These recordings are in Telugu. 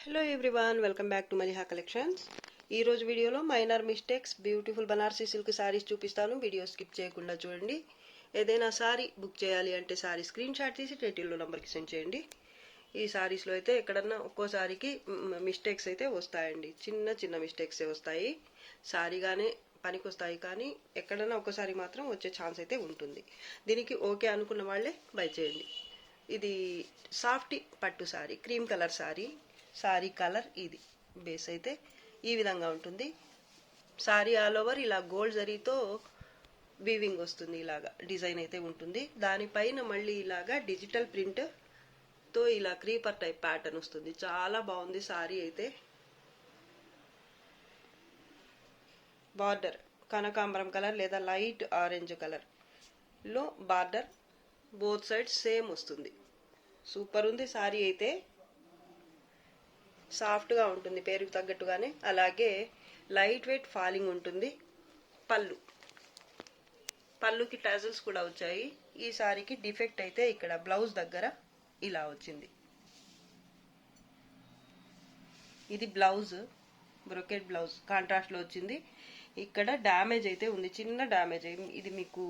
Hello everyone, welcome back to Maliha collections. ఈ రోజు వీడియోలో minor mistakes beautiful Banarasi silk saris చూపిస్తాను. వీడియో స్కిప్ చేయకుండా చూడండి. ఏదైనా సారీ బుక్ చేయాలి అంటే సారీ స్క్రీన్ షాట్ తీసి టైటిల్లో నెంబర్కి సెండ్ చేయండి. ఈ సారీస్లో అయితే ఎక్కడన్నా ఒక్కోసారికి మిస్టేక్స్ అయితే వస్తాయండి. చిన్న చిన్న మిస్టేక్సే వస్తాయి. సారీగానే పనికి వస్తాయి, కానీ ఎక్కడన్నా ఒక్కసారి మాత్రం వచ్చే ఛాన్స్ అయితే ఉంటుంది. దీనికి ఓకే అనుకున్న వాళ్ళే బై చేయండి. ఇది సాఫ్ట్ పట్టు sorry, cream colour sorry. Sorry colour ఇది. బేస్ అయితే ఈ విధంగా ఉంటుంది. సారీ ఆల్ ఓవర్ ఇలా గోల్డ్ జరీతో వీవింగ్ వస్తుంది, ఇలాగా డిజైన్ అయితే ఉంటుంది. దానిపైన మళ్ళీ ఇలాగా డిజిటల్ ప్రింట్ తో ఇలా క్రీపర్ టైప్ ప్యాటర్న్ వస్తుంది. చాలా బాగుంది సారీ అయితే. బార్డర్ కనకాంబరం కలర్ లేదా లైట్ ఆరెంజ్ కలర్ లో బార్డర్ బోత్ సైడ్స్ సేమ్ వస్తుంది. సూపర్ ఉంది సారీ అయితే. సాఫ్ట్గా ఉంటుంది పేరుకు తగ్గట్టుగానే. అలాగే లైట్ వెయిట్ ఫాలింగ్ ఉంటుంది. పళ్ళుకి టజల్స్ కూడా వచ్చాయి. ఈ సారీకి డిఫెక్ట్ అయితే ఇక్కడ బ్లౌజ్ దగ్గర ఇలా వచ్చింది. ఇది బ్లౌజ్, బ్రొకెట్ బ్లౌజ్ కాంట్రాస్ట్లో వచ్చింది. ఇక్కడ డ్యామేజ్ అయితే ఉంది, చిన్న డ్యామేజ్. ఇది మీకు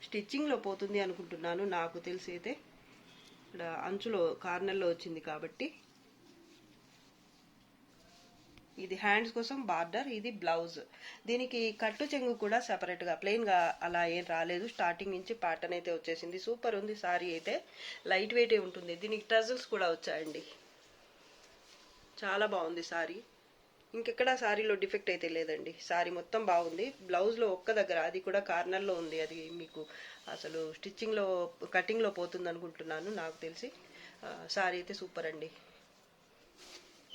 స్టిచ్చింగ్లో పోతుంది అనుకుంటున్నాను, నాకు తెలిసి అయితే. ఇక్కడ అంచులో కార్నర్లో వచ్చింది కాబట్టి. ఇది హ్యాండ్స్ కోసం బార్డర్, ఇది బ్లౌజ్. దీనికి కట్టు చెంగు కూడా సెపరేట్గా ప్లెయిన్గా అలా ఏం రాలేదు. స్టార్టింగ్ నుంచి ప్యాటర్న్ అయితే వచ్చేసింది. సూపర్ ఉంది సారీ అయితే. లైట్ వెయిటే ఉంటుంది. దీనికి టజల్స్ కూడా వచ్చాయండి. చాలా బాగుంది సారీ. ఇంకెక్కడ సారీలో డిఫెక్ట్ అయితే లేదండి. సారీ మొత్తం బాగుంది. బ్లౌజ్లో ఒక్క దగ్గర, అది కూడా కార్నర్లో ఉంది. అది మీకు అసలు స్టిచ్చింగ్లో కటింగ్లో పోతుంది అనుకుంటున్నాను, నాకు తెలిసి. సారీ అయితే సూపర్ అండి.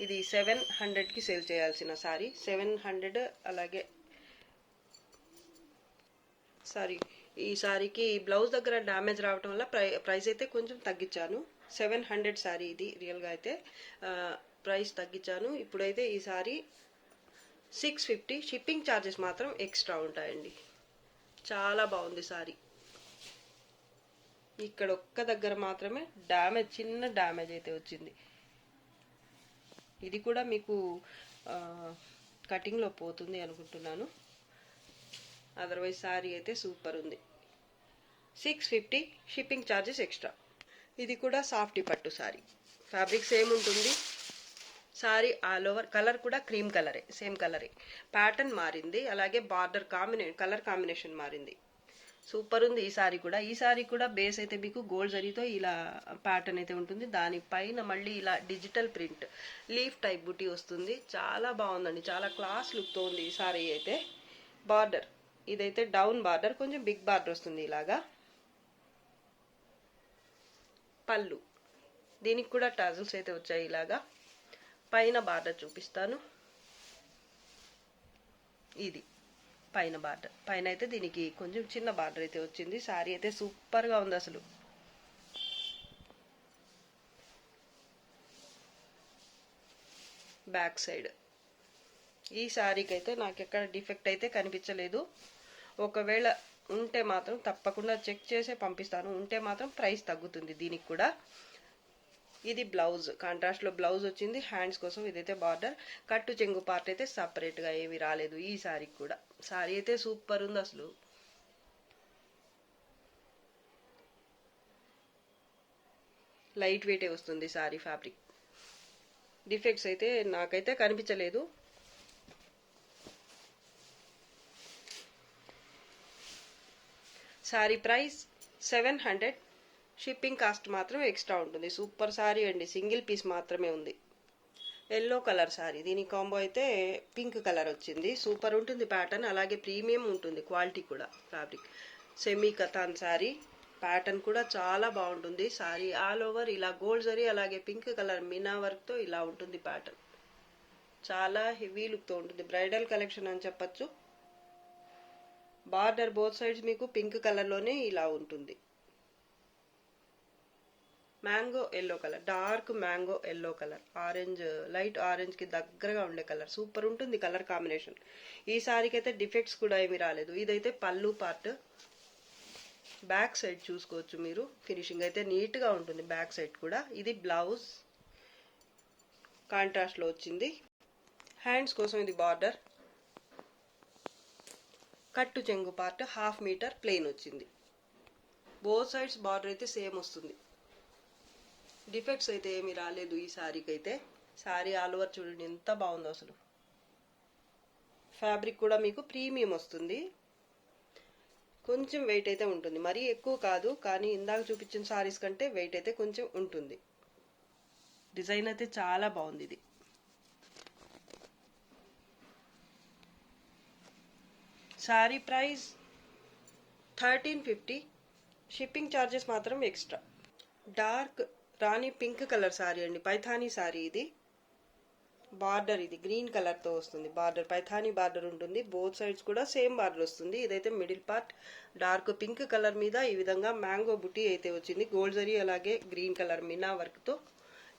ఇది 700కి సేల్ చేయాల్సిన సారీ. 700. అలాగే సారీ, ఈ సారీకి బ్లౌజ్ దగ్గర డ్యామేజ్ రావటం వల్ల ప్రైస్ అయితే కొంచెం తగ్గించాను. 700 సారీ ఇది. రియల్గా అయితే ప్రైస్ తగ్గించాను. ఇప్పుడైతే ఈ సారీ 650. షిప్పింగ్ ఛార్జెస్ మాత్రం ఎక్స్ట్రా ఉంటాయండి. చాలా బాగుంది సారీ. ఇక్కడ ఒక్క దగ్గర మాత్రమే డ్యామేజ్, చిన్న డ్యామేజ్ అయితే వచ్చింది. ఇది కూడా మీకు కటింగ్లో పోతుంది అనుకుంటున్నాను. అదర్వైజ్ సారీ అయితే సూపర్ ఉంది. 650, షిప్పింగ్ ఛార్జెస్ ఎక్స్ట్రా. ఇది కూడా సాఫ్ట్ పట్టు సారీ. ఫ్యాబ్రిక్ సేమ్ ఉంటుంది. సారీ ఆల్ ఓవర్ కలర్ కూడా క్రీమ్ కలరే, సేమ్ కలరే. ప్యాటర్న్ మారింది, అలాగే బార్డర్ కలర్ కాంబినేషన్ మారింది. సూపర్ ఉంది ఈ సారీ కూడా. ఈ సారీ కూడా బేస్ అయితే మీకు గోల్డ్ జరీతో ఇలా ప్యాటర్న్ అయితే ఉంటుంది. దానిపైన మళ్ళీ ఇలా డిజిటల్ ప్రింట్ లీఫ్ టైప్ బుటీ వస్తుంది. చాలా బాగుందండి. చాలా క్లాస్ లుక్తో ఉంది ఈ సారీ అయితే. బార్డర్ ఇదైతే డౌన్ బార్డర్, కొంచెం బిగ్ బార్డర్ వస్తుంది ఇలాగా. పళ్ళు దీనికి కూడా టజల్స్ అయితే వచ్చాయి ఇలాగా. పైన బార్డర్ చూపిస్తాను. ఇది పైన బార్డర్. పైన అయితే దీనికి కొంచెం చిన్న బార్డర్ అయితే వచ్చింది. సారీ అయితే సూపర్గా ఉంది అసలు. బ్యాక్ సైడ్ ఈ సారీకి అయితే నాకు ఎక్కడ డిఫెక్ట్ అయితే కనిపించలేదు. ఒకవేళ ఉంటే మాత్రం తప్పకుండా చెక్ చేసే పంపిస్తాను. ఉంటే మాత్రం ప్రైస్ తగ్గుతుంది దీనికి కూడా. ఇది బ్లౌజ్, కాంట్రాస్ట్లో బ్లౌజ్ వచ్చింది. హ్యాండ్స్ కోసం ఇదైతే బార్డర్. కట్టు చెంగు పార్ట్ అయితే సపరేట్గా ఏమీ రాలేదు ఈ సారీకి కూడా. సారీ అయితే సూపర్ ఉంది అసలు. లైట్ వెయిటే వస్తుంది సారీ ఫ్యాబ్రిక్. డిఫెక్ట్స్ అయితే నాకైతే కనిపించలేదు. సారీ ప్రైస్ 700. షిప్పింగ్ కాస్ట్ మాత్రం ఎక్స్ట్రా ఉంటుంది. సూపర్ సారీ అండి. సింగిల్ పీస్ మాత్రమే ఉంది. Yellow colour sari. దీని కాంబో అయితే పింక్ కలర్ వచ్చింది. సూపర్ ఉంటుంది ప్యాటర్న్. అలాగే ప్రీమియం ఉంటుంది క్వాలిటీ కూడా. Fabric semi katan sari. Pattern కూడా చాలా బాగుంటుంది. సారీ ఆల్ ఓవర్ ఇలా గోల్డ్ జరీ, అలాగే పింక్ కలర్ మీనా వర్క్తో ఇలా ఉంటుంది ప్యాటర్న్. చాలా హెవీ లుక్తో ఉంటుంది. బ్రైడల్ కలెక్షన్ అని చెప్పచ్చు. బార్డర్ బోత్ సైడ్స్ మీకు పింక్ కలర్లోనే ఇలా ఉంటుంది. Mango yellow colour, dark mango yellow colour, orange, light orange కి దగ్గరగా ఉండే కలర్. సూపర్ ఉంటుంది కలర్ కాంబినేషన్. ఈ సారీకి అయితే డిఫెక్ట్స్ కూడా ఏమీ రాలేదు. ఇదైతే పళ్ళు పార్ట్. బ్యాక్ సైడ్ చూసుకోవచ్చు మీరు. ఫినిషింగ్ అయితే నీట్గా ఉంటుంది బ్యాక్ సైడ్ కూడా. ఇది బ్లౌజ్ కాంట్రాస్ట్లో వచ్చింది. హ్యాండ్స్ కోసం ఇది బార్డర్. కట్టు చెంగు పార్ట్ 1/2 మీటర్ ప్లెయిన్ వచ్చింది. బోత్ సైడ్స్ బార్డర్ అయితే సేమ్ వస్తుంది. డిఫెక్ట్స్ అయితే ఏమీ రాలేదు ఈ శారీకి అయితే. శారీ ఆల్ ఓవర్ చూడండి ఎంత బాగుందో అసలు. ఫ్యాబ్రిక్ కూడా మీకు ప్రీమియం వస్తుంది. కొంచెం వెయిట్ అయితే ఉంటుంది, మరీ ఎక్కువ కాదు, కానీ ఇందాక చూపించిన శారీస్ కంటే వెయిట్ అయితే కొంచెం ఉంటుంది. డిజైన్ అయితే చాలా బాగుంది. ఇది శారీ ప్రైస్ 1350. షిప్పింగ్ ఛార్జెస్ మాత్రం ఎక్స్ట్రా. డార్క్ రాణి పింక్ కలర్ శారీ అండి, పైథానీ శారీ. ఇది బార్డర్ ఇది గ్రీన్ కలర్తో వస్తుంది. బార్డర్ పైథానీ బార్డర్ ఉంటుంది. బోత్ సైడ్స్ కూడా సేమ్ బార్డర్ వస్తుంది. ఇదైతే middle part dark pink colour మీద ఈ విధంగా మ్యాంగో బుట్టి అయితే వచ్చింది. గోల్డ్ జరీ అలాగే గ్రీన్ కలర్ మీనా వర్క్తో.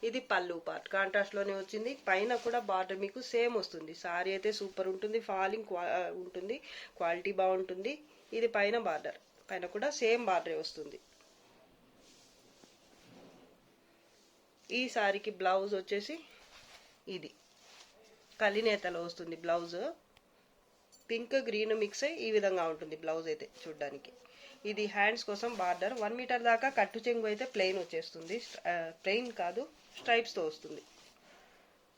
ఇది పళ్ళు పార్ట్ కాంట్రాస్ట్లోనే వచ్చింది. పైన కూడా బార్డర్ మీకు సేమ్ వస్తుంది. శారీ అయితే సూపర్ ఉంటుంది. ఫాలింగ్ ఉంటుంది, క్వాలిటీ బాగుంటుంది. ఇది పైన బార్డర్, పైన కూడా సేమ్ బార్డరే వస్తుంది. ఈ శారీకి బ్లౌజ్ వచ్చేసి ఇది కలినేతలో వస్తుంది. బ్లౌజ్ పింక్ గ్రీన్ మిక్స్ అయ్యి ఈ విధంగా ఉంటుంది బ్లౌజ్ అయితే చూడ్డానికి. ఇది హ్యాండ్స్ కోసం బార్డర్. 1 మీటర్ దాకా కట్టు చెంగు అయితే ప్లెయిన్ వచ్చేస్తుంది. ప్లెయిన్ కాదు, స్ట్రైప్స్తో వస్తుంది.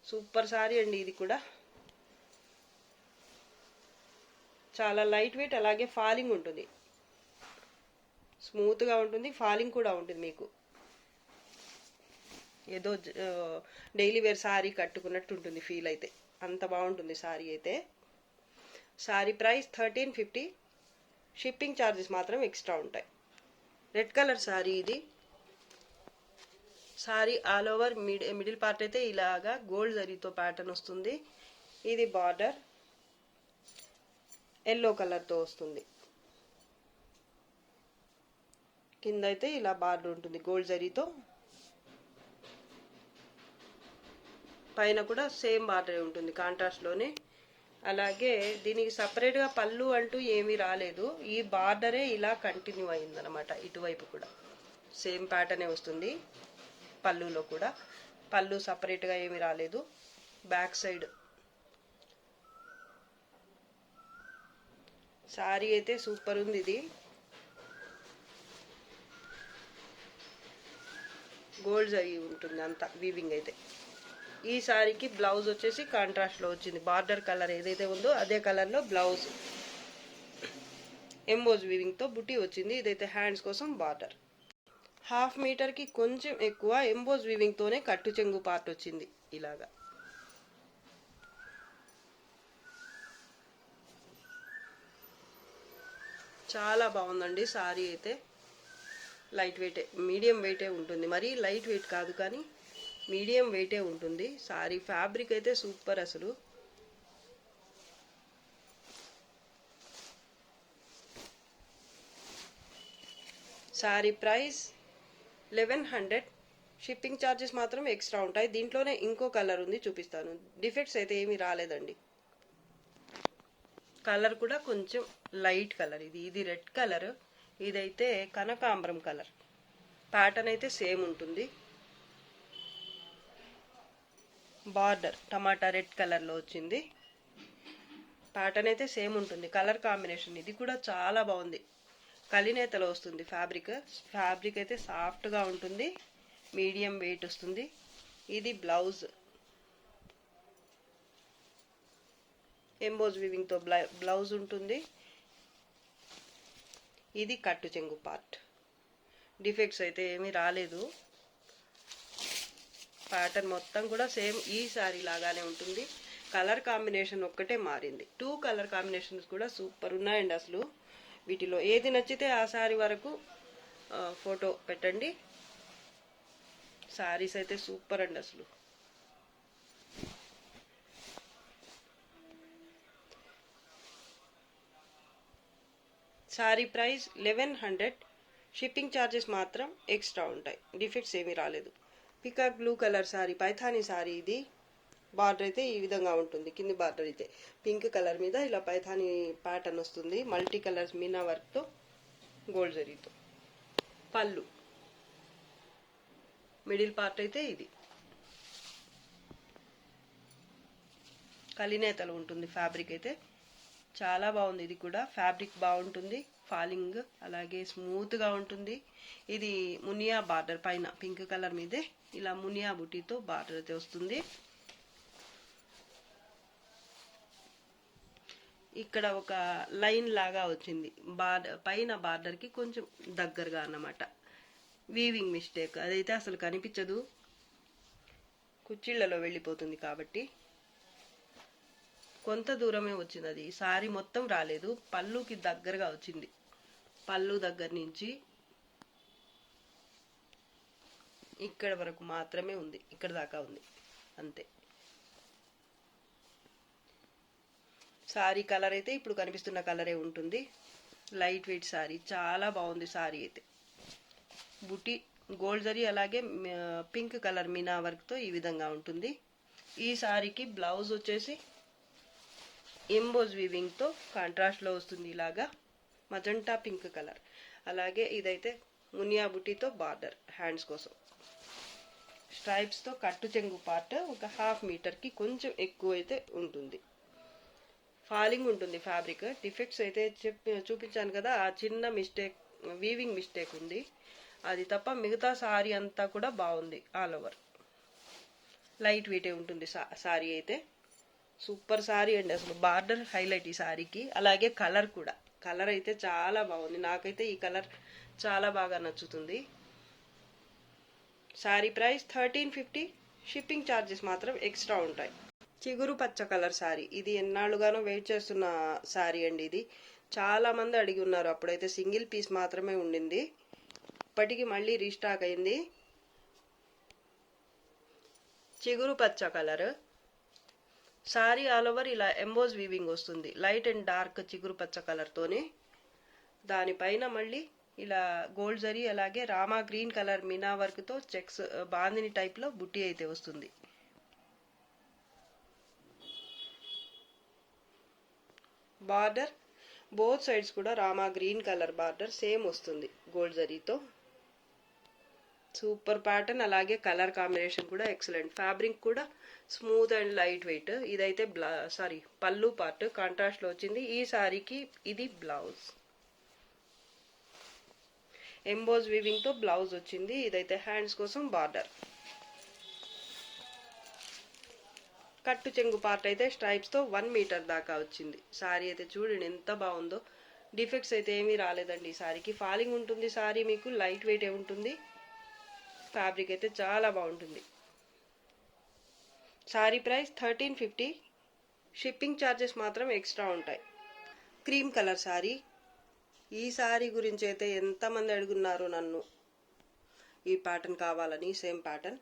సూపర్ శారీ అండి. ఇది కూడా చాలా లైట్ వెయిట్, అలాగే ఫాలింగ్ ఉంటుంది. స్మూత్గా ఉంటుంది, ఫాలింగ్ కూడా ఉంటుంది. మీకు ఏదో డైలీ వేర్ శారీ కట్టుకున్నట్టు ఉంటుంది ఫీల్ అయితే. అంత బాగుంటుంది శారీ అయితే. శారీ ప్రైస్ 1350. షిప్పింగ్ ఛార్జెస్ మాత్రం ఎక్స్ట్రా ఉంటాయి. రెడ్ కలర్ శారీ ఇది. Sari all over middle part అయితే ఇలాగా గోల్డ్ జరీతో ప్యాటర్న్ వస్తుంది. ఇది బార్డర్ ఎల్లో కలర్తో వస్తుంది. కింద అయితే ఇలా బార్డర్ ఉంటుంది గోల్డ్ జరీతో. పైన కూడా సేమ్ బార్డర్ ఉంటుంది కాంట్రాస్ట్లోనే. అలాగే దీనికి సపరేట్గా పళ్ళు అంటూ ఏమీ రాలేదు. ఈ బార్డరే ఇలా కంటిన్యూ అయిందనమాట. ఇటువైపు కూడా సేమ్ ప్యాటర్నే వస్తుంది. పళ్ళులో కూడా పళ్ళు సపరేట్గా ఏమీ రాలేదు. బ్యాక్ సైడ్ శారీ అయితే సూపర్ ఉంది. ఇది గోల్డ్ జరీ ఉంటుంది అంతా వీవింగ్ అయితే. ఈ శారీకి బ్లౌజ్ వచ్చేసి కాంట్రాస్ట్లో వచ్చింది. బార్డర్ కలర్ ఏదైతే ఉందో అదే కలర్లో బ్లౌజ్ ఎంబోజ్ వీవింగ్తో బుట్టి వచ్చింది. ఇదైతే హ్యాండ్స్ కోసం బార్డర్. 1/2 మీటర్కి కొంచెం ఎక్కువ ఎంబోజ్ వీవింగ్తోనే కట్టు చెంగు పార్ట్ వచ్చింది ఇలాగా. చాలా బాగుందండి శారీ అయితే. లైట్ వెయిటే, మీడియం వెయిటే ఉంటుంది. మరీ లైట్ వెయిట్ కాదు, కానీ మీడియం వెయిటే ఉంటుంది. శారీ ఫ్యాబ్రిక్ అయితే సూపర్ అసలు. శారీ ప్రైస్ 1100. షిప్పింగ్ ఛార్జెస్ మాత్రం ఎక్స్ట్రా ఉంటాయి. దీంట్లోనే ఇంకో కలర్ ఉంది, చూపిస్తాను. డిఫెక్ట్స్ అయితే ఏమీ రాలేదండి. కలర్ కూడా కొంచెం లైట్ కలర్. ఇది రెడ్ కలర్. ఇదైతే కనకాంబరం కలర్. ప్యాటర్న్ అయితే సేమ్ ఉంటుంది. బార్డర్ టమాటా రెడ్ కలర్లో వచ్చింది. ప్యాటర్న్ అయితే సేమ్ ఉంటుంది. కలర్ కాంబినేషన్ ఇది కూడా చాలా బాగుంది. కలినేతలో వస్తుంది ఫ్యాబ్రిక్. ఫ్యాబ్రిక్ అయితే సాఫ్ట్గా ఉంటుంది, మీడియం వెయిట్ వస్తుంది. ఇది బ్లౌజ్ ఎంబోజ్ వీవింగ్తో బ్లౌజ్ ఉంటుంది. ఇది కట్టు చెంగు పార్ట్. డిఫెక్ట్స్ అయితే ఏమీ రాలేదు. ప్యాటర్న్ మొత్తం కూడా సేమ్ ఈ శారీ లాగానే ఉంటుంది. కలర్ కాంబినేషన్ ఒక్కటే మారింది. 2 కలర్ కాంబినేషన్స్ కూడా సూపర్ ఉన్నాయండి అసలు. వీటిలో ఏది నచ్చితే ఆ శారీ వరకు ఫోటో పెట్టండి. శారీస్ అయితే సూపర్ అండి అసలు. శారీ ప్రైస్ 1100. షిప్పింగ్ ఛార్జెస్ మాత్రం ఎక్స్ట్రా ఉంటాయి. డిఫెక్ట్స్ ఏమీ రాలేదు. Peacock blue colour sari, Paithani sari. ఇది బార్డర్ అయితే ఈ విధంగా ఉంటుంది. కింది బార్డర్ అయితే పింక్ కలర్ మీద ఇలా పైథానీ ప్యాటర్న్ వస్తుంది. మల్టీ కలర్స్ మీనా వర్క్తో. గోల్డ్ జరీతో. పళ్ళు మిడిల్ పార్ట్ అయితే ఇది కలినేతలు ఉంటుంది. ఫ్యాబ్రిక్ అయితే చాలా బాగుంది. ఇది కూడా ఫ్యాబ్రిక్ బాగుంటుంది, ఫాలింగ్ అలాగే స్మూత్గా ఉంటుంది. ఇది మునియా బార్డర్ పైన పింక్ కలర్ మీదే ఇలా మునియా బుటీతో బార్డర్ అయితే వస్తుంది. ఇక్కడ ఒక లైన్ లాగా వచ్చింది బార్డర్ పైన, బార్డర్కి కొంచెం దగ్గరగా అన్నమాట. వీవింగ్ మిస్టేక్, అదైతే అసలు కనిపించదు, కుచ్చిళ్లలో వెళ్ళిపోతుంది కాబట్టి. కొంత దూరమే వచ్చింది, అది సారీ మొత్తం రాలేదు, పళ్ళుకి దగ్గరగా వచ్చింది. పళ్ళు దగ్గర నుంచి ఇక్కడ వరకు మాత్రమే ఉంది, ఇక్కడ దాకా ఉంది అంతే. సారీ కలర్ అయితే ఇప్పుడు కనిపిస్తున్న కలరే ఉంటుంది. లైట్ వెయిట్ సారీ, చాలా బాగుంది సారీ అయితే. బుటీ గోల్డ్ జరీ అలాగే పింక్ కలర్ మీనా వర్క్తో ఈ విధంగా ఉంటుంది. ఈ సారీకి బ్లౌజ్ వచ్చేసి ఎంబోజ్ వీవింగ్తో కాంట్రాస్ట్లో వస్తుంది, ఇలాగా మజంటా పింక్ కలర్. అలాగే ఇదైతే మునియా బుటీతో బార్డర్ హ్యాండ్స్ కోసం. స్ట్రైప్స్తో కట్టు చెంగు పార్ట్ ఒక 1/2 మీటర్కి కొంచెం ఎక్కువ అయితే ఉంటుంది. ఫాలింగ్ ఉంటుంది ఫ్యాబ్రిక్. డిఫెక్ట్స్ అయితే చూపించాను కదా, ఆ చిన్న మిస్టేక్ వీవింగ్ మిస్టేక్ ఉంది, అది తప్ప మిగతా సారీ అంతా కూడా బాగుంది. ఆల్ ఓవర్ లైట్ వెయిటే ఉంటుంది సారీ అయితే. సూపర్ సారీ అండి, అసలు బార్డర్ హైలైట్ ఈ సారీకి. అలాగే కలర్ కూడా, కలర్ అయితే చాలా బాగుంది, నాకైతే ఈ కలర్ చాలా బాగా నచ్చుతుంది. Sorry price 1350. షిప్పింగ్ ఛార్జెస్ మాత్రం ఎక్స్ట్రా ఉంటాయి. చిగురు పచ్చ కలర్ సారీ, ఇది ఎన్నాళ్ళుగానో వెయిట్ చేస్తున్న సారీ అండి. ఇది చాలా మంది అడిగి ఉన్నారు, అప్పుడైతే సింగిల్ పీస్ మాత్రమే ఉండింది, ఇప్పటికి మళ్ళీ రీస్టాక్ అయింది. చిగురు పచ్చ కలర్ సారీ ఆల్ ఓవర్ ఇలా ఎంబోజ్ వీవింగ్ వస్తుంది, లైట్ అండ్ డార్క్ చిగురు పచ్చ కలర్తోనే. దానిపైన మళ్ళీ ఇలా గోల్డ్ జరీ అలాగే రామా గ్రీన్ కలర్ మీనా వర్క్తో చెక్స్ బాందిని టైప్లో బుట్టి అయితే వస్తుంది. బార్డర్ బోత్ సైడ్స్ కూడా Rama green colour border same వస్తుంది గోల్డ్ జరీతో. సూపర్ ప్యాటర్న్, అలాగే కలర్ కాంబినేషన్ కూడా ఎక్సలెంట్. ఫ్యాబ్రిక్ కూడా స్మూత్ అండ్ లైట్ వెయిట్. ఇదైతే పళ్ళు పార్ట్ కాంట్రాస్ట్లో వచ్చింది. ఈ సారీకి ఇది బ్లౌజ్, ఎంబోజ్ వీవింగ్తో బ్లౌజ్ వచ్చింది. ఇదైతే హ్యాండ్స్ కోసం బార్డర్. కట్టు చెంగు పార్ట్ అయితే స్ట్రైప్స్తో 1 మీటర్ దాకా వచ్చింది. సారీ అయితే చూడండి ఎంత బాగుందో, డిఫెక్ట్స్ అయితే ఏమీ రాలేదండి ఈ సారీకి. ఫాలింగ్ ఉంటుంది సారీ, మీకు లైట్ వెయిట్ ఉంటుంది. ఫ్యాబ్రిక్ అయితే చాలా బాగుంటుంది. Sorry price 1350. షిప్పింగ్ ఛార్జెస్ మాత్రం ఎక్స్ట్రా ఉంటాయి. క్రీమ్ కలర్ సారీ, ఈ సారీ గురించి అయితే ఎంతమంది అడుగున్నారు నన్ను, ఈ ప్యాటర్న్ కావాలని. Same pattern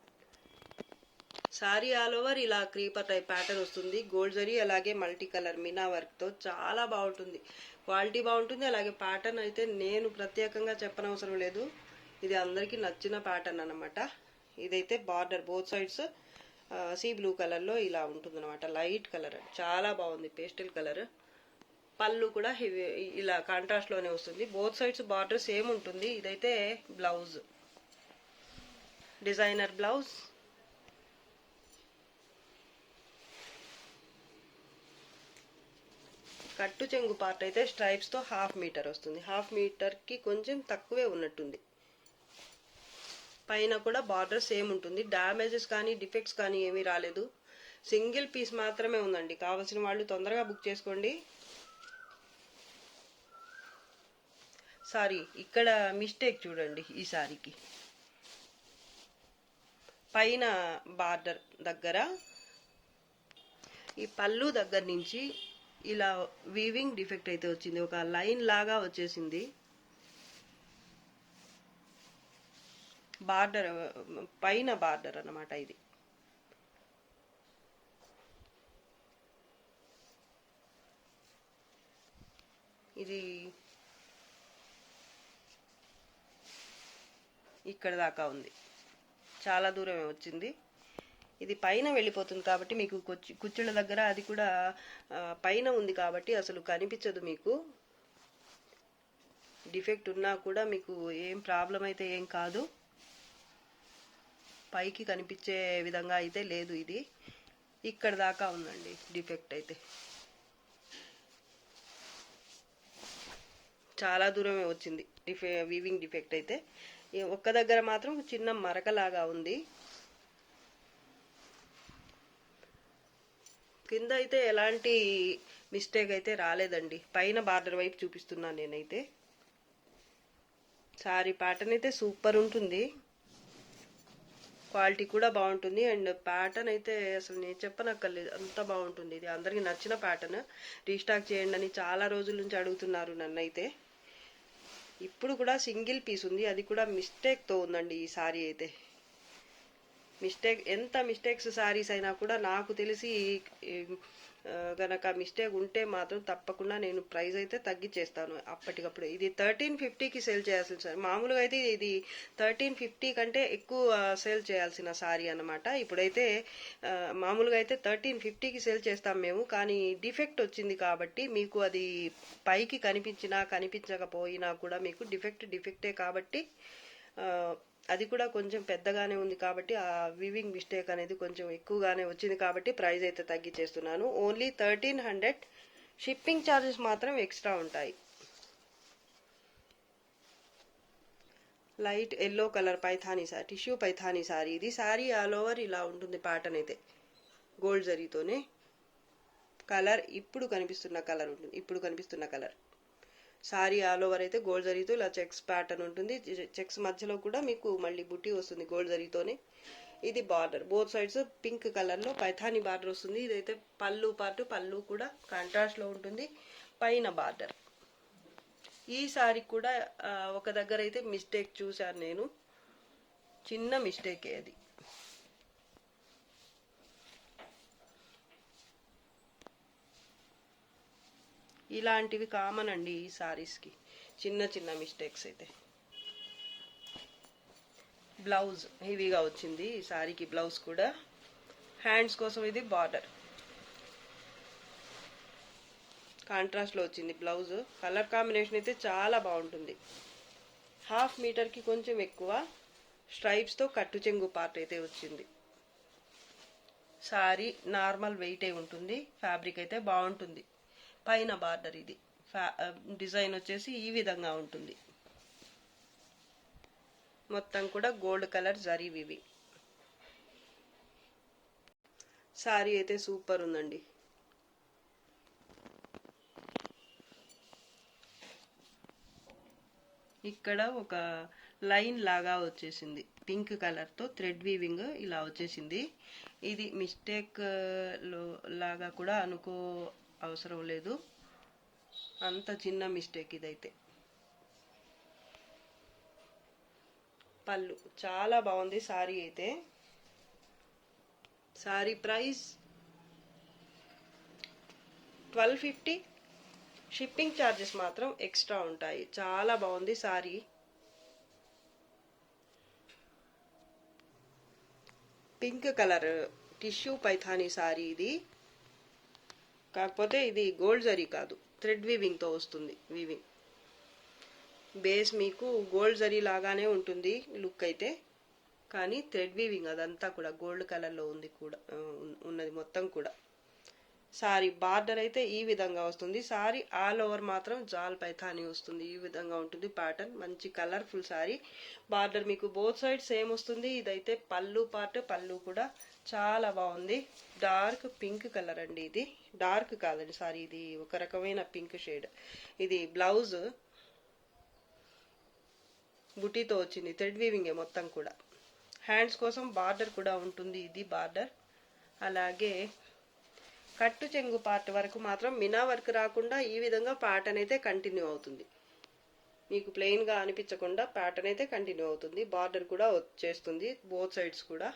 sorry all over ఇలా క్రీపర్ టైప్ ప్యాటర్న్ వస్తుంది. గోల్డ్ జరీ అలాగే మల్టీ కలర్ మీనా వర్క్తో చాలా బాగుంటుంది, క్వాలిటీ బాగుంటుంది. అలాగే ప్యాటర్న్ అయితే నేను ప్రత్యేకంగా చెప్పనవసరం లేదు, ఇది అందరికీ నచ్చిన ప్యాటర్న్ అన్నమాట. ఇదైతే border both sides sea blue కలర్లో ఇలా ఉంటుంది అనమాట, లైట్ కలర్, చాలా బాగుంది పేస్టల్ కలర్. పళ్ళు కూడా ఇలా కాంట్రాస్ట్లోనే వస్తుంది. బోత్ సైడ్స్ బార్డర్ సేమ్ ఉంటుంది. ఇదైతే బ్లౌజ్, డిజైనర్ బ్లౌజ్. కట్టు చెంగు పార్ట్ అయితే స్ట్రైప్స్తో 1/2 మీటర్ వస్తుంది, 1/2 మీటర్కి కొంచెం తక్కువే ఉన్నట్టుంది. పైన కూడా బార్డర్ సేమ్ ఉంటుంది, డ్యామేజెస్ కానీ డిఫెక్ట్స్ కానీ ఏమీ రాలేదు. సింగిల్ పీస్ మాత్రమే ఉందండి, కావాల్సిన వాళ్ళు తొందరగా బుక్ చేసుకోండి. సారీ ఇక్కడ మిస్టేక్ చూడండి, ఈ సారీకి పైన బార్డర్ దగ్గర ఈ పళ్ళు దగ్గర నుంచి ఇలా వీవింగ్ డిఫెక్ట్ అయితే వచ్చింది, ఒక లైన్ లాగా వచ్చేసింది. బార్డర్ పైన బార్డర్ అన్నమాట ఇది. ఇది ఇక్కడ దాకా ఉంది, చాలా దూరమే వచ్చింది. ఇది పైన వెళ్ళిపోతుంది కాబట్టి మీకు కుచ్చుళ్ళ దగ్గర అది కూడా పైన ఉంది కాబట్టి అసలు కనిపించదు మీకు. డిఫెక్ట్ ఉన్నా కూడా మీకు ఏం ప్రాబ్లం అయితే ఏం కాదు. పైకి కనిపించే విధంగా అయితే లేదు, ఇది ఇక్కడ దాకా ఉందండి డిఫెక్ట్ అయితే. చాలా దూరమే వచ్చింది వీవింగ్ డిఫెక్ట్ అయితే. ఒక్క దగ్గర మాత్రం చిన్న మరకలాగా ఉంది. కింద అయితే ఎలాంటి మిస్టేక్ అయితే రాలేదండి. పైన బార్డర్ వైపు చూపిస్తున్నాను నేనైతే. సారీ ప్యాటర్న్ అయితే సూపర్ ఉంటుంది, క్వాలిటీ కూడా బాగుంటుంది. అండ్ ప్యాటర్న్ అయితే అసలు నేను చెప్పనక్కర్లేదు, అంత బాగుంటుంది. ఇది అందరికీ నచ్చిన ప్యాటర్న్. రీస్టాక్ చేయండి అని చాలా రోజుల నుంచి అడుగుతున్నారు నన్నైతే. ఇప్పుడు కూడా సింగిల్ పీస్ ఉంది, అది కూడా మిస్టేక్తో ఉందండి ఈ సారీ అయితే. ఎంత మిస్టేక్స్ సారీస్ అయినా కూడా నాకు తెలిసి గనక మిస్టేక్ ఉంటే మాత్రం తప్పకుండా నేను ప్రైస్ అయితే తగ్గించేస్తాను అప్పటికప్పుడు. ఇది 1350కి సేల్ చేయాల్సింది సార్. మామూలుగా అయితే ఇది 1350 కంటే ఎక్కువ సేల్ చేయాల్సిన సారీ అనమాట. ఇప్పుడైతే మామూలుగా అయితే 1350కి సేల్ చేస్తాం మేము, కానీ డిఫెక్ట్ వచ్చింది కాబట్టి మీకు అది పైకి కనిపించినా కనిపించకపోయినా కూడా మీకు డిఫెక్టే కాబట్టి అది కూడా కొంచెం పెద్దగానే ఉంది కాబట్టి ఆ వీవింగ్ మిస్టేక్ అనేది కొంచెం ఎక్కువగానే వచ్చింది కాబట్టి ప్రైస్ అయితే తగ్గించేస్తున్నాను. ఓన్లీ 1300. షిప్పింగ్ ఛార్జెస్ మాత్రం ఎక్స్ట్రా ఉంటాయి. Light yellow colour Paithani sorry, tissue Paithani sorry. ఇది సారీ ఆల్ ఓవర్ ఇలా ఉంటుంది ప్యాటర్న్ అయితే, గోల్డ్ జరీతోనే. కలర్ ఇప్పుడు కనిపిస్తున్న కలర్ సారీ ఆల్ ఓవర్ అయితే గోల్డ్ జరీతో ఇలా చెక్స్ ప్యాటర్న్ ఉంటుంది. చెక్స్ మధ్యలో కూడా మీకు మళ్ళీ బుట్టి వస్తుంది గోల్డ్ జరీతోనే. ఇది border, both sides pink colour లో పైథానీ బార్డర్ వస్తుంది. ఇదైతే పళ్ళు కూడా కాంట్రాస్ట్ లో ఉంటుంది. పైన బార్డర్. ఈ సారీ కూడా ఒక దగ్గర అయితే మిస్టేక్ చూశాను నేను, చిన్న మిస్టేకే అది. ఇలాంటివి కామన్ అండి ఈ సారీస్కి, చిన్న మిస్టేక్స్ అయితే. బ్లౌజ్ హెవీగా వచ్చింది ఈ సారీకి. బ్లౌజ్ కూడా హ్యాండ్స్ కోసం ఇది బార్డర్ కాంట్రాస్ట్లో వచ్చింది బ్లౌజ్. కలర్ కాంబినేషన్ అయితే చాలా బాగుంటుంది. 1/2 మీటర్కి కొంచెం ఎక్కువ స్ట్రైప్స్తో కట్టు చెంగు పార్ట్ అయితే వచ్చింది. సారీ నార్మల్ వెయిటే ఉంటుంది, ఫ్యాబ్రిక్ అయితే బాగుంటుంది. పైన బార్డర్ ఇది డిజైన్ వచ్చేసి ఈ విధంగా ఉంటుంది. మొత్తం కూడా gold colour zari weaving. Sorry అయితే సూపర్ ఉందండి. ఇక్కడ ఒక లైన్ లాగా వచ్చేసింది, పింక్ కలర్తో థ్రెడ్ వీవింగ్ ఇలా వచ్చేసింది. ఇది మిస్టేక్ లాగా కూడా అనుకో అవసరం లేదు, అంత చిన్న మిస్టేక్ ఇదైతే. పళ్ళు చాలా బాగుంది సారీ అయితే. Sorry price 1250. షిప్పింగ్ ఛార్జెస్ మాత్రం ఎక్స్ట్రా ఉంటాయి. చాలా బాగుంది sorry. Pink colour tissue Paithani sorry ఇది, కాకపోతే ఇది గోల్డ్ జరీ కాదు, థ్రెడ్ వీవింగ్తో వస్తుంది. వీవింగ్ బేస్ మీకు గోల్డ్ జరీ లాగానే ఉంటుంది లుక్ అయితే, కానీ థ్రెడ్ వీవింగ్ అదంతా కూడా గోల్డ్ కలర్లో ఉంది కూడా ఉన్నది మొత్తం కూడా. సారీ బార్డర్ అయితే ఈ విధంగా వస్తుంది. సారీ ఆల్ ఓవర్ మాత్రం జాల్ పైథానీ వస్తుంది. ఈ విధంగా ఉంటుంది ప్యాటర్న్. మంచి కలర్ఫుల్ సారీ. బార్డర్ మీకు బోత్ సైడ్ సేమ్ వస్తుంది. ఇదైతే పళ్ళు పార్ట్, పళ్ళు కూడా చాలా బాగుంది. డార్క్ పింక్ కలర్ అండి ఇది. డార్క్ కాదండి సారీ, ఇది ఒక రకమైన పింక్ షేడ్. ఇది బ్లౌజ్ బుటీతో వచ్చింది, థ్రెడ్ వీవింగే మొత్తం కూడా. హ్యాండ్స్ కోసం బార్డర్ కూడా ఉంటుంది, ఇది బార్డర్. అలాగే కట్టు చెంగు పార్ట్ వరకు మాత్రం మినా వర్క్ రాకుండా ఈ విధంగా ప్యాటర్న్ అయితే కంటిన్యూ అవుతుంది. మీకు ప్లెయిన్గా అనిపించకుండా ప్యాటర్న్ అయితే కంటిన్యూ అవుతుంది. బార్డర్ కూడా వచ్చేస్తుంది బోత్ సైడ్స్ కూడా.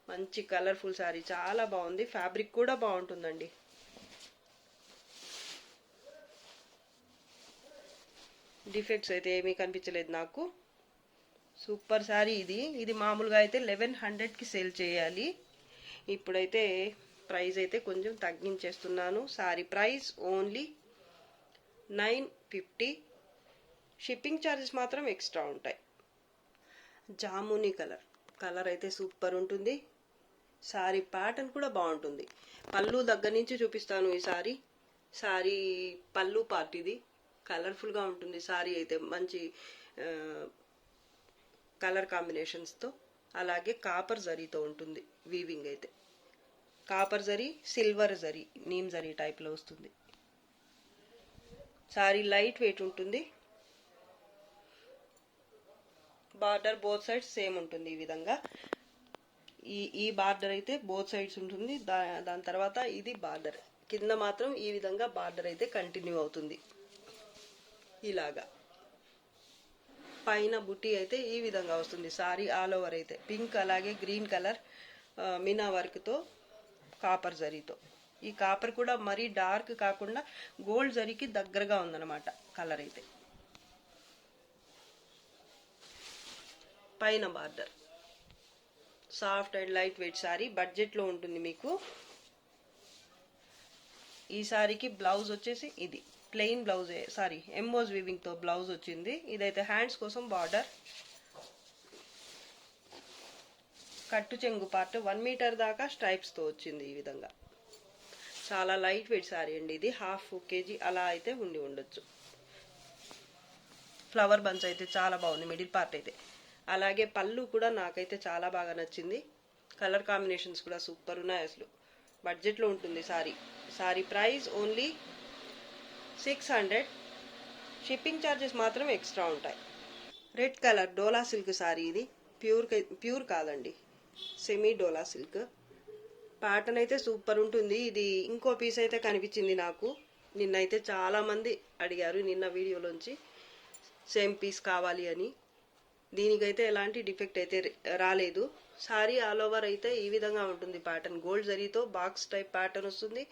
మంచి కలర్ఫుల్ సారీ, చాలా బాగుంది. ఫ్యాబ్రిక్ కూడా బాగుంటుందండి. డిఫెక్ట్స్ అయితే ఏమీ కనిపించలేదు నాకు. సూపర్ సారీ ఇది. ఇది మామూలుగా అయితే 1100కి సేల్ చేయాలి. ఇప్పుడైతే ప్రైస్ అయితే కొంచెం తగ్గించేస్తున్నాను. Sari price only 950. Shipping charges మాత్రం ఎక్స్ట్రా ఉంటాయి. జామునీ కలర్ అయితే సూపర్ ఉంటుంది. సారీ ప్యాటర్న్ కూడా బాగుంటుంది. పళ్ళు దగ్గర నుంచి చూపిస్తాను. ఈ సారీ పళ్ళు పార్ట్ ఇది. కలర్ఫుల్గా ఉంటుంది సారీ అయితే, మంచి కలర్ కాంబినేషన్స్తో. అలాగే కాపర్ జరీతో ఉంటుంది వీవింగ్ అయితే. Copper zari, silver zari, neem zari టైప్లో వస్తుంది. సారీ లైట్ వెయిట్ ఉంటుంది. బార్డర్ బోత్ సైడ్స్ సేమ్ ఉంటుంది ఈ విధంగా. ఈ బార్డర్ అయితే బోత్ సైడ్స్ ఉంటుంది. దాని తర్వాత ఇది బార్డర్ కింద మాత్రం ఈ విధంగా బార్డర్ అయితే కంటిన్యూ అవుతుంది. ఇలాగా పైన బుట్టి అయితే ఈ విధంగా వస్తుంది. సారీ ఆల్ ఓవర్ అయితే పింక్ అలాగే గ్రీన్ కలర్ మీనా వర్క్తో కాపర్ జరీతో. ఈ కాపర్ కూడా మరీ డార్క్ కాకుండా గోల్డ్ జరీకి దగ్గరగా ఉందన్నమాట కలర్ అయితే. పైన border soft and light weight sari, బడ్జెట్లో ఉంటుంది మీకు. ఈ సారీకి బ్లౌజ్ వచ్చేసి ఇది ప్లెయిన్ బ్లౌజ్, సారీ ఎంబోజ్ వీవింగ్తో బ్లౌజ్ వచ్చింది. ఇదైతే హ్యాండ్స్ కోసం బార్డర్. కట్టు చెంగు పార్ట్ 1 మీటర్ దాకా స్ట్రైప్స్తో వచ్చింది ఈ విధంగా. చాలా లైట్ వెయిట్ సారీ అండి ఇది. 1/2 kg అలా అయితే ఉండొచ్చు. ఫ్లవర్ బంచ్ అయితే చాలా బాగుంది మిడిల్ పార్ట్ అయితే. అలాగే పళ్ళు కూడా నాకైతే చాలా బాగా నచ్చింది. కలర్ కాంబినేషన్స్ కూడా సూపర్ ఉన్నాయి అసలు. బడ్జెట్లో ఉంటుంది sorry price only 600. Shipping charges మాత్రం ఎక్స్ట్రా ఉంటాయి. రెడ్ కలర్ డోలా సిల్క్ సారీ ఇది. ప్యూర్ కాదండి, సెమీ డోలా సిల్క్. ప్యాటర్న్ అయితే సూపర్ ఉంటుంది. ఇది ఇంకో పీస్ అయితే కనిపించింది నాకు. నిన్నైతే చాలామంది అడిగారు నిన్న వీడియోలోంచి సేమ్ పీస్ కావాలి అని. దీనికైతే ఎలాంటి డిఫెక్ట్ అయితే రాలేదు. సారీ ఆల్ ఓవర్ అయితే ఈ విధంగా ఉంటుంది ప్యాటర్న్. గోల్డ్ జరీతో బాక్స్ టైప్ ప్యాటర్న్ వస్తుంది.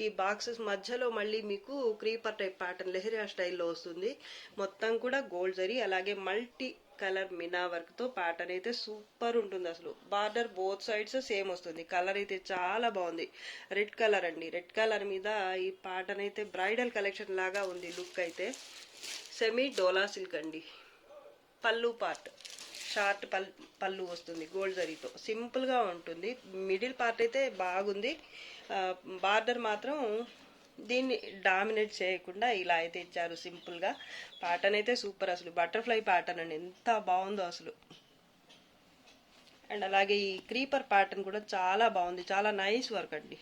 ఈ బాక్సెస్ మధ్యలో మళ్ళీ మీకు క్రీపర్ టైప్ ప్యాటర్న్ లెహరియా స్టైల్లో వస్తుంది. మొత్తం కూడా గోల్డ్ జరీ అలాగే మల్టీ కలర్ మినా వర్క్తో ప్యాటర్న్ అయితే సూపర్ ఉంటుంది అసలు. బార్డర్ బోత్ సైడ్స్ సేమ్ వస్తుంది. కలర్ అయితే చాలా బాగుంది. రెడ్ కలర్ అండి. రెడ్ కలర్ మీద ఈ ప్యాటర్న్ అయితే బ్రైడల్ కలెక్షన్ లాగా ఉంది లుక్ అయితే. సెమీ డోలా సిల్క్ అండి. పళ్ళు పార్ట్ షార్ట్ పళ్ళు వస్తుంది గోల్డ్ జరీతో. సింపుల్గా ఉంటుంది. మిడిల్ పార్ట్ అయితే బాగుంది. బార్డర్ మాత్రం దీన్ని డామినేట్ చేయకుండా ఇలా అయితే ఇచ్చారు సింపుల్గా. ప్యాటర్న్ అయితే సూపర్ అసలు. బటర్ఫ్లై ప్యాటర్న్ అండి, ఎంత బాగుందో అసలు. అండ్ అలాగే ఈ క్రీపర్ ప్యాటర్న్ కూడా చాలా బాగుంది. చాలా నైస్ వర్క్ అండి.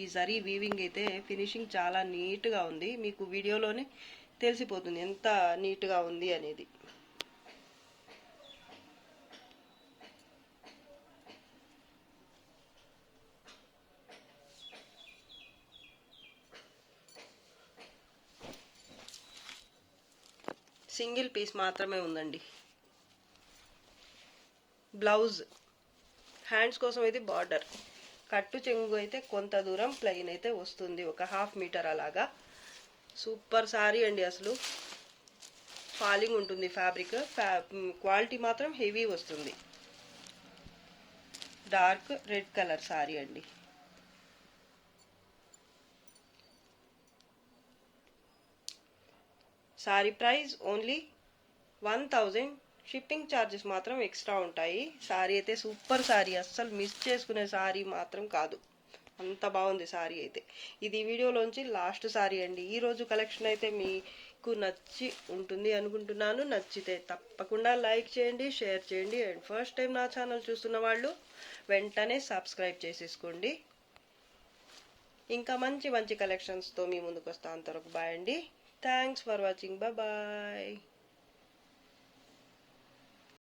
ఈ జరీ వీవింగ్ అయితే ఫినిషింగ్ చాలా నీట్గా ఉంది. మీకు వీడియోలోనే తెలిసిపోతుంది ఎంత నీట్గా ఉంది అనేది. సింగిల్ పీస్ మాత్రమే ఉందండి. బ్లౌజ్ హ్యాండ్స్ కోసం అయితే బార్డర్. కట్టు చెంగు అయితే కొంత దూరం ప్లెయిన్ అయితే వస్తుంది, ఒక 1/2 మీటర్ అలాగా. సూపర్ సారీ అండి అసలు. ఫాలింగ్ ఉంటుంది ఫ్యాబ్రిక్. క్వాలిటీ మాత్రం హెవీ వస్తుంది. డార్క్ రెడ్ కలర్ సారీ అండి. Sorry price only 1000. Shipping charges మాత్రం ఎక్స్ట్రా ఉంటాయి. సారీ అయితే సూపర్ సారీ, అస్సలు మిస్ చేసుకునే సారీ మాత్రం కాదు. అంత బాగుంది సారీ అయితే. ఇది వీడియోలోంచి లాస్ట్ సారీ అండి. ఈరోజు కలెక్షన్ అయితే మీకు నచ్చి ఉంటుంది అనుకుంటున్నాను. నచ్చితే తప్పకుండా లైక్ చేయండి, షేర్ చేయండి. అండ్ ఫస్ట్ టైం నా ఛానల్ చూస్తున్న వాళ్ళు వెంటనే సబ్స్క్రైబ్ చేసేసుకోండి. ఇంకా మంచి మంచి కలెక్షన్స్తో మీ ముందుకు వస్తాను. అంతవరకు బాయ్ అండి. Thanks for watching. Bye bye.